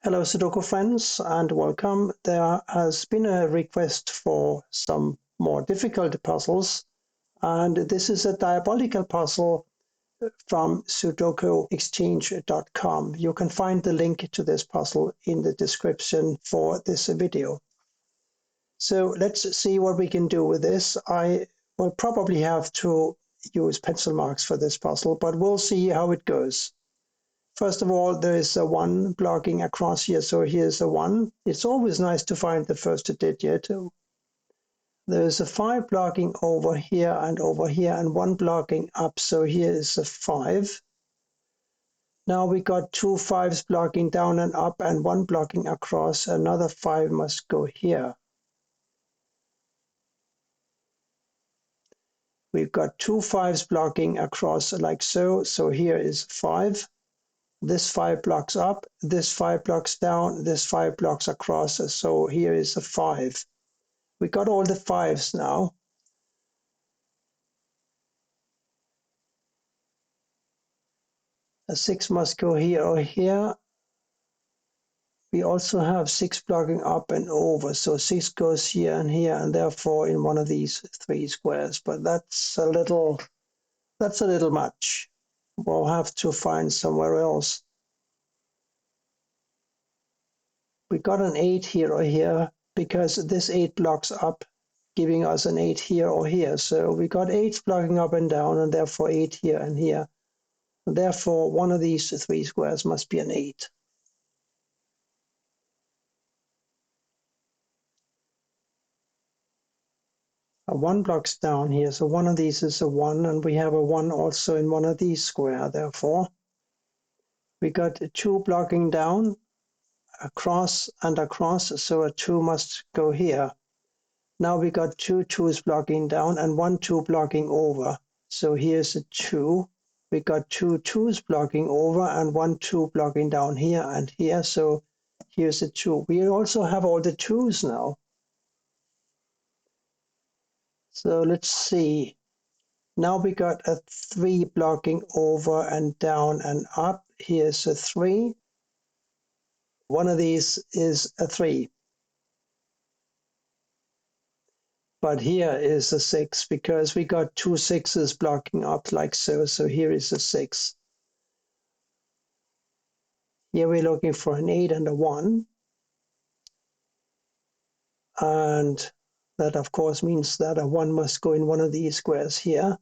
Hello Sudoku friends and welcome. There has been a request for some more difficult puzzles, and this is a diabolical puzzle from sudokuexchange.com. You can find the link to this puzzle in the description for this video. So let's see what we can do with this. I will probably have to use pencil marks for this puzzle, but we'll see how it goes. First of all, there is a 1 blocking across here, so here's a 1. It's always nice to find the first digit. There's a 5 blocking over here, and 1 blocking up, so here is a 5. Now we got 2 5s blocking down and up, and 1 blocking across. Another 5 must go here. We've got 2 5s blocking across like so, so here is 5. This 5 blocks up, this 5 blocks down, this 5 blocks across, so here is a 5. We got all the 5s now. A 6 must go here or here. We also have 6 blocking up and over, so 6 goes here, and therefore in one of these 3 squares, but that's a little much. We'll have to find somewhere else. We got an 8 here or here, because this 8 blocks up, giving us an 8 here or here. So we got 8 blocking up and down, and therefore 8 here and here. And therefore, one of these 3 squares must be an 8. A 1 blocks down here, so one of these is a 1, and we have a 1 also in one of these squares, therefore. We got 2 blocking down, across and across, so a 2 must go here. Now we got 2 2s blocking down and 1 2 blocking over. So here's a 2. We got 2 2s blocking over and 1 2 blocking down here and here. So here's a 2. We also have all the 2s now. So let's see. Now we got a 3 blocking over and down and up. Here's a 3. One of these is a 3. But here is a 6 because we got 2 6s blocking up like so. So here is a 6. Here we're looking for an 8 and a 1. And that of course means that a 1 must go in one of these squares here.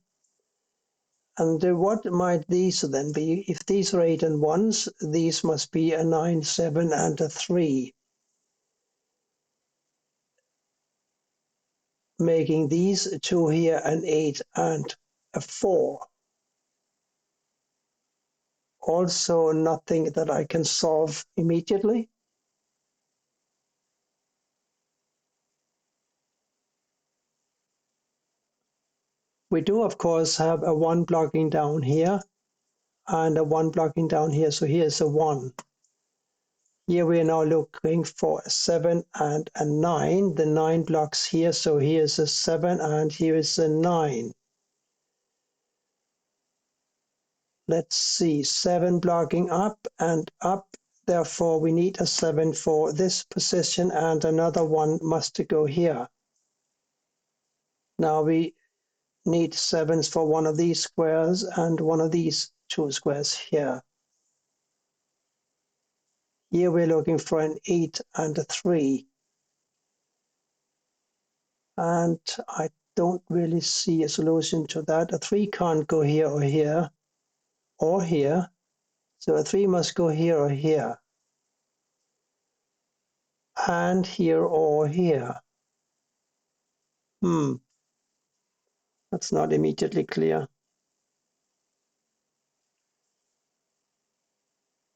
And what might these then be? If these are 8 and 1s, these must be a 9, 7 and a 3. Making these 2 here an 8 and a 4. Also nothing that I can solve immediately. We do, of course, have a 1 blocking down here and a 1 blocking down here. So here's a 1. Here we are now looking for a 7 and a 9. The 9 blocks here. So here's a 7 and here is a 9. Let's see, 7 blocking up and up. Therefore, we need a 7 for this position and another 1 must go here. Now we need 7s for one of these squares and one of these 2 squares here. Here we're looking for an 8 and a 3. And I don't really see a solution to that. A 3 can't go here or here or here. So a 3 must go here or here. And here or here. That's not immediately clear.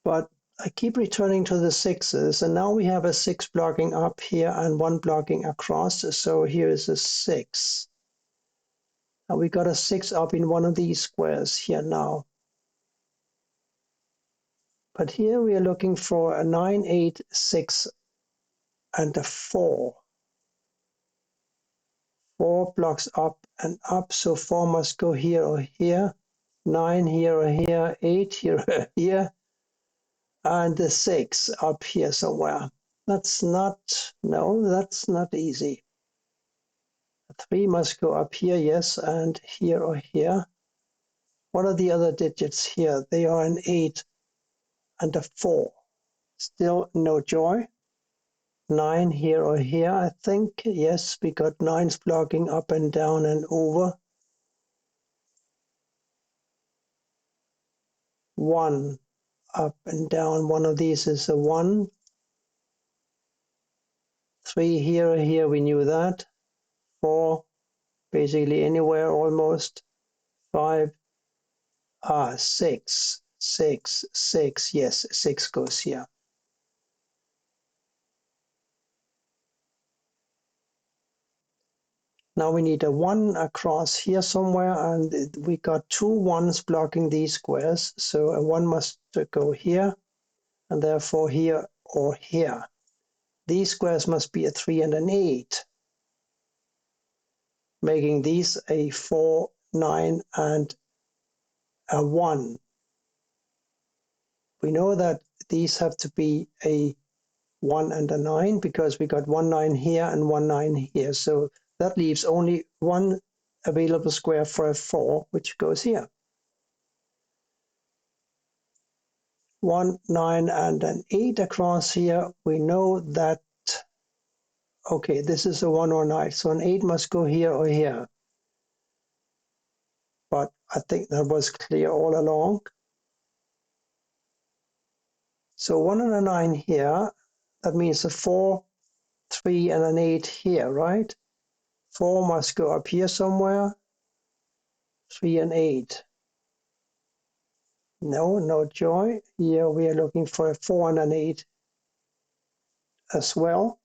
But I keep returning to the 6s, and now we have a 6 blocking up here and 1 blocking across. So here is a 6. And we got a 6 up in one of these squares here now. But here we are looking for a 9, 8, 6, and a 4. 4 blocks up and up, so 4 must go here or here. 9 here or here, 8 here or here. and the 6 up here somewhere. That's not easy. 3 must go up here, yes, and here or here. What are the other digits here? They are an 8 and a 4. Still no joy. 9 here or here, I think. Yes, we got 9s blocking up and down and over. 1 up and down. One of these is a 1. 3 here or here, we knew that. 4, basically anywhere almost. 5, 6, 6, 6. Yes, 6 goes here. Now we need a 1 across here somewhere, and we got 2 1s blocking these squares, so a 1 must go here, and therefore here or here. These squares must be a 3 and an 8, making these a 4, 9, and a 1. We know that these have to be a 1 and a 9 because we got 1 9 here and 1 9 here. So that leaves only one available square for a 4, which goes here. 1, 9, and an 8 across here. We know that, okay, this is a 1 or 9, so an 8 must go here or here. But I think that was clear all along. So 1 and a 9 here, that means a 4, 3, and an 8 here, right? 4 must go up here somewhere, 3 and 8. No joy. Here we are looking for a 4 and an 8 as well.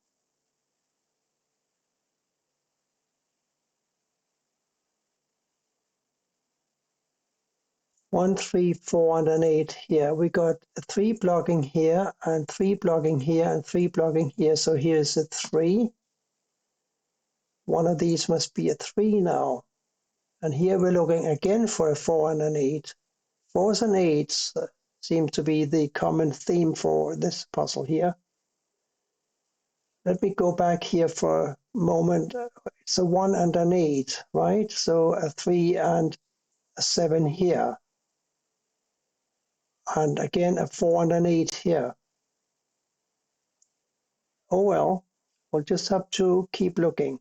1, 3, 4, and an 8 here. We got 3 blocking here, and 3 blocking here, and 3 blocking here. So here's a 3. One of these must be a 3 now. And here we're looking again for a 4 and an 8. 4s and 8s seem to be the common theme for this puzzle here. Let me go back here for a moment. It's a 1 and an 8, right? So a 3 and a 7 here. And again, a 4 and an 8 here. Oh well, we'll just have to keep looking.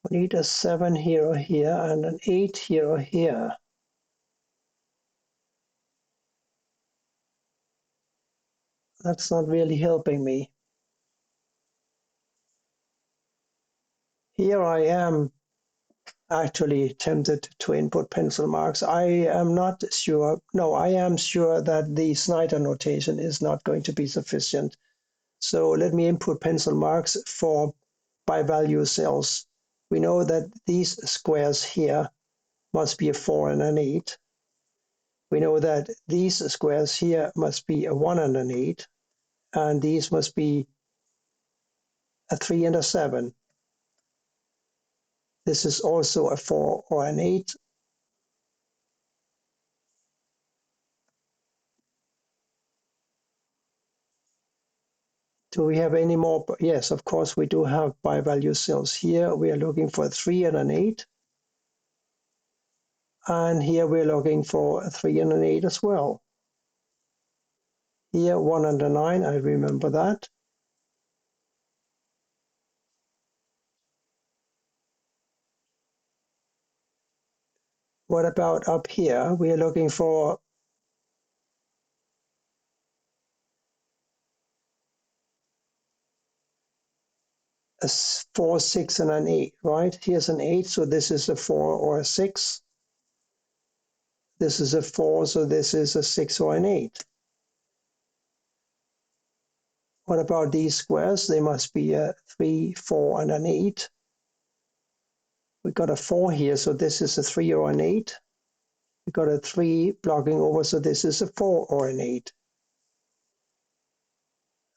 We need a 7 here or here and an 8 here or here. That's not really helping me. Here I am actually tempted to input pencil marks. I am not sure. No, I am sure that the Snyder notation is not going to be sufficient. So let me input pencil marks for by-value cells. We know that these squares here must be a 4 and an 8. We know that these squares here must be a 1 and an 8, and these must be a 3 and a 7. This is also a 4 or an 8. Do we have any more? Yes, of course, we do have by-value cells here. We are looking for a 3 and an 8. And here we're looking for a 3 and an 8 as well. Here, 1 and a 9, I remember that. What about up here? We are looking for a 4, 6, and an 8, right? Here's an 8, so this is a 4 or a 6. This is a 4, so this is a 6 or an 8. What about these squares? They must be a 3, 4, and an 8. We got a 4 here, so this is a 3 or an 8. We got a 3 blocking over, so this is a 4 or an 8.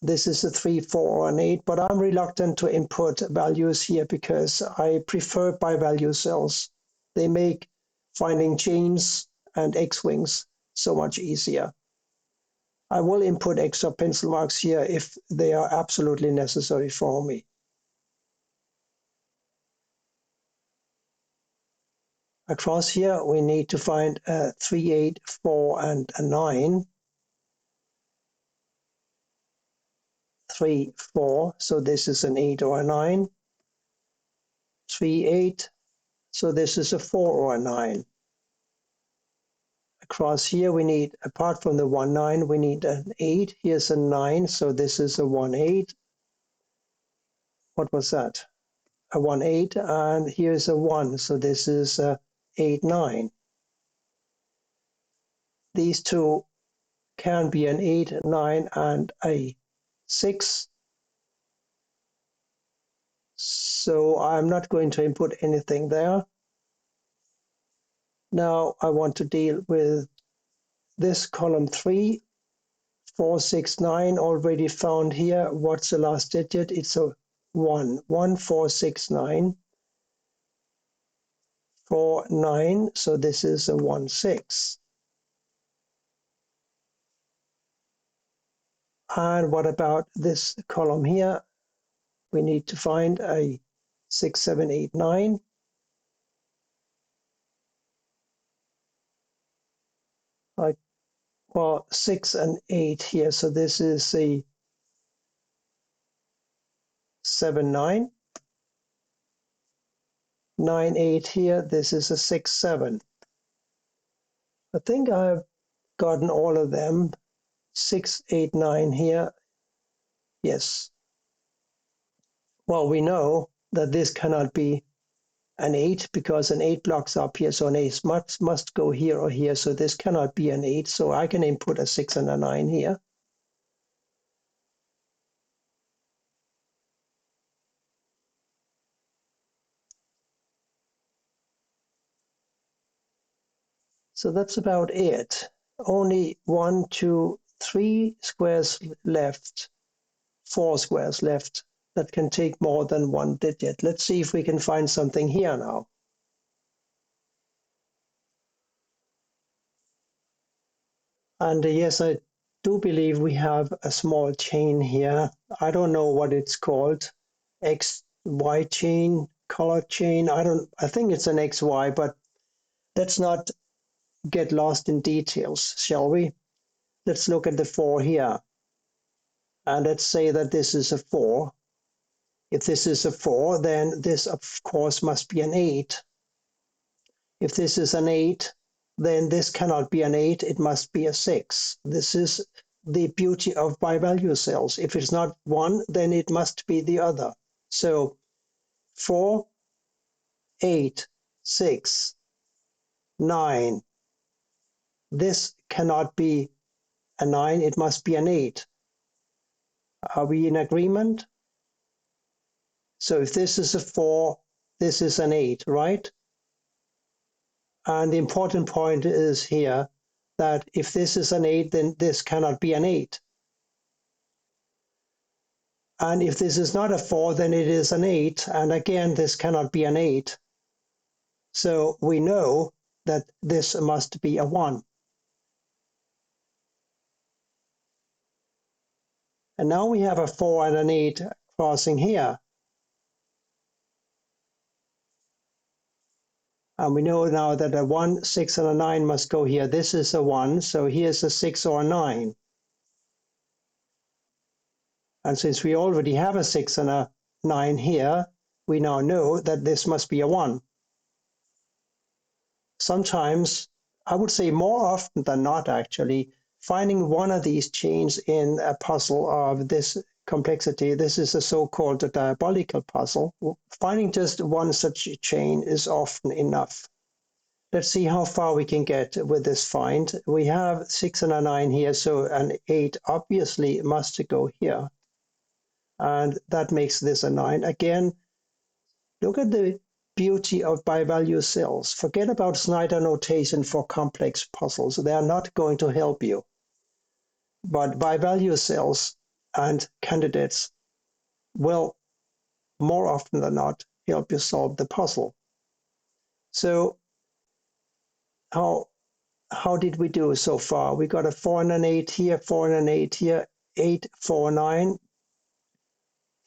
This is a 3, 4, or an 8, but I'm reluctant to input values here because I prefer by-value cells. They make finding chains and X-wings so much easier. I will input extra pencil marks here if they are absolutely necessary for me. Across here, we need to find a 3, 8, 4, and a 9. 3, 4, so this is an 8 or a 9. 3, 8, so this is a 4 or a 9. Across here, we need, apart from the 1, 9, we need an 8. Here's a 9, so this is a 1, 8. What was that? A 1, 8, and here's a 1, so this is a 8, 9. These two can be an 8, 9, and a 6. So I'm not going to input anything there. Now I want to deal with this column 3, 4, 6, 9, already found here. What's the last digit? It's a 1. 1, 4, 6, 9. 4, 9, so this is a 1, 6. And what about this column here? We need to find a 6, 7, 8, 9. Well, 6 and 8 here, so this is a 7, 9. 9, 8 here, this is a 6, 7. I think I've gotten all of them. 6, 8, 9 here. Yes. Well, we know that this cannot be an 8 because an 8 blocks up here, so an 8 must go here or here, so this cannot be an 8, so I can input a 6 and a 9 here. So that's about it. Only 1, 2, 3 squares left, 4 squares left that can take more than one digit. Let's see if we can find something here now. And yes, I do believe we have a small chain here. I don't know what it's called. XY chain, color chain. I think it's an XY, but let's not get lost in details, shall we? Let's look at the 4 here. And let's say that this is a 4. If this is a 4, then this, of course, must be an 8. If this is an 8, then this cannot be an 8. It must be a 6. This is the beauty of bi-value cells. If it's not one, then it must be the other. So 4, 8, 6, 9. This cannot be a 9. It must be an 8. Are we in agreement? So if this is a 4, this is an 8, right? And the important point is here that if this is an 8, then this cannot be an 8. And if this is not a 4, then it is an 8. And again, this cannot be an 8. So we know that this must be a 1. And now we have a 4 and an 8 crossing here. And we know now that a 1, 6, and a 9 must go here. This is a 1, so here's a 6 or a 9. And since we already have a 6 and a 9 here, we now know that this must be a 1. Sometimes, I would say more often than not actually, finding one of these chains in a puzzle of this complexity, this is a so-called diabolical puzzle, finding just one such chain is often enough. Let's see how far we can get with this find. We have 6 and a 9 here, so an 8 obviously must go here. And that makes this a 9. Again, look at the beauty of bi-value cells. Forget about Snyder notation for complex puzzles. They are not going to help you. But bi-value cells and candidates will, more often than not, help you solve the puzzle. So how how did we do so far? We got a 4 and an 8 here, 4 and an 8 here, 8, 4, 9,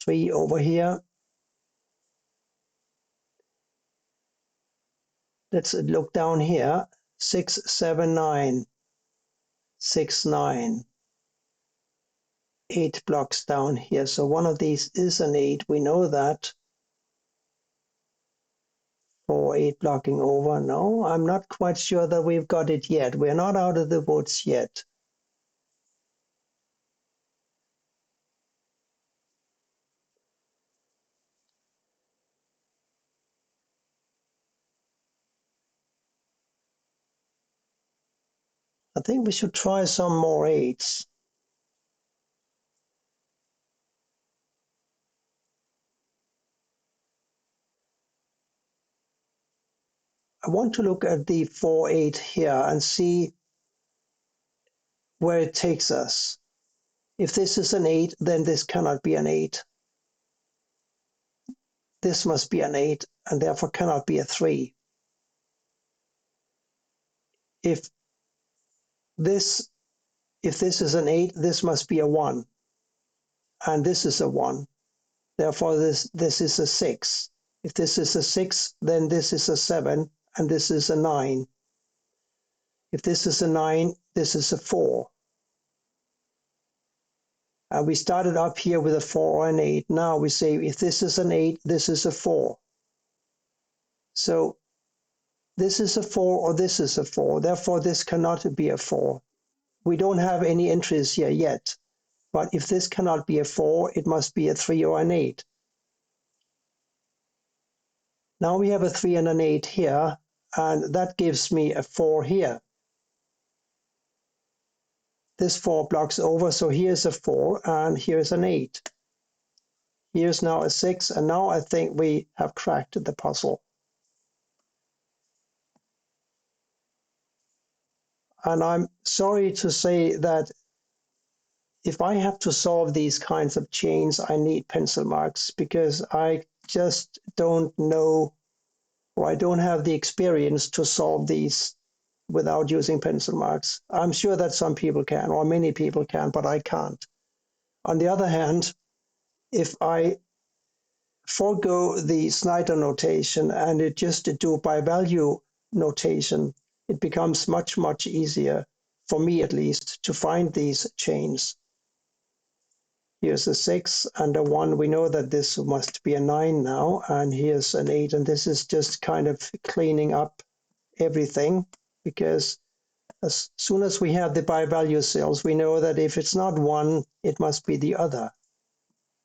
3 over here. Let's look down here. 6, 7, 9, 6, 9. 8 blocks down here. So one of these is an 8. We know that. 4, 8 blocking over. No, I'm not quite sure that we've got it yet. We're not out of the woods yet. I think we should try some more 8s. I want to look at the 4, 8 here and see where it takes us. If this is an 8, then this cannot be an 8. This must be an 8 and therefore cannot be a 3. If this is an 8, this must be a 1. And this is a 1. Therefore, this is a 6. If this is a 6, then this is a 7, and this is a 9. If this is a 9, this is a 4. And we started up here with a 4 or an 8. Now we say if this is an 8, this is a 4. So this is a 4 or this is a 4. Therefore, this cannot be a 4. We don't have any entries here yet. But if this cannot be a 4, it must be a 3 or an 8. Now we have a 3 and an 8 here, and that gives me a 4 here. This 4 blocks over, so here's a 4 and here's an 8. Here's now a 6, and now I think we have cracked the puzzle. And I'm sorry to say that if I have to solve these kinds of chains, I need pencil marks because I just don't know, or I don't have the experience to solve these without using pencil marks. I'm sure that some people can, or many people can, but I can't. On the other hand, if I forego the Snyder notation and it just do by value notation, it becomes much, much easier, for me at least, to find these chains. Here's a 6 and a 1. We know that this must be a 9 now, and here's an 8, and this is just kind of cleaning up everything, because as soon as we have the by-value cells, we know that if it's not one, it must be the other.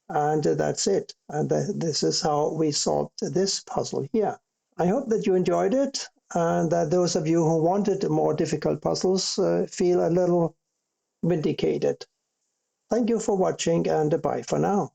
And that's it. And this is how we solved this puzzle here. I hope that you enjoyed it, and that those of you who wanted more difficult puzzles feel a little vindicated. Thank you for watching, and bye for now.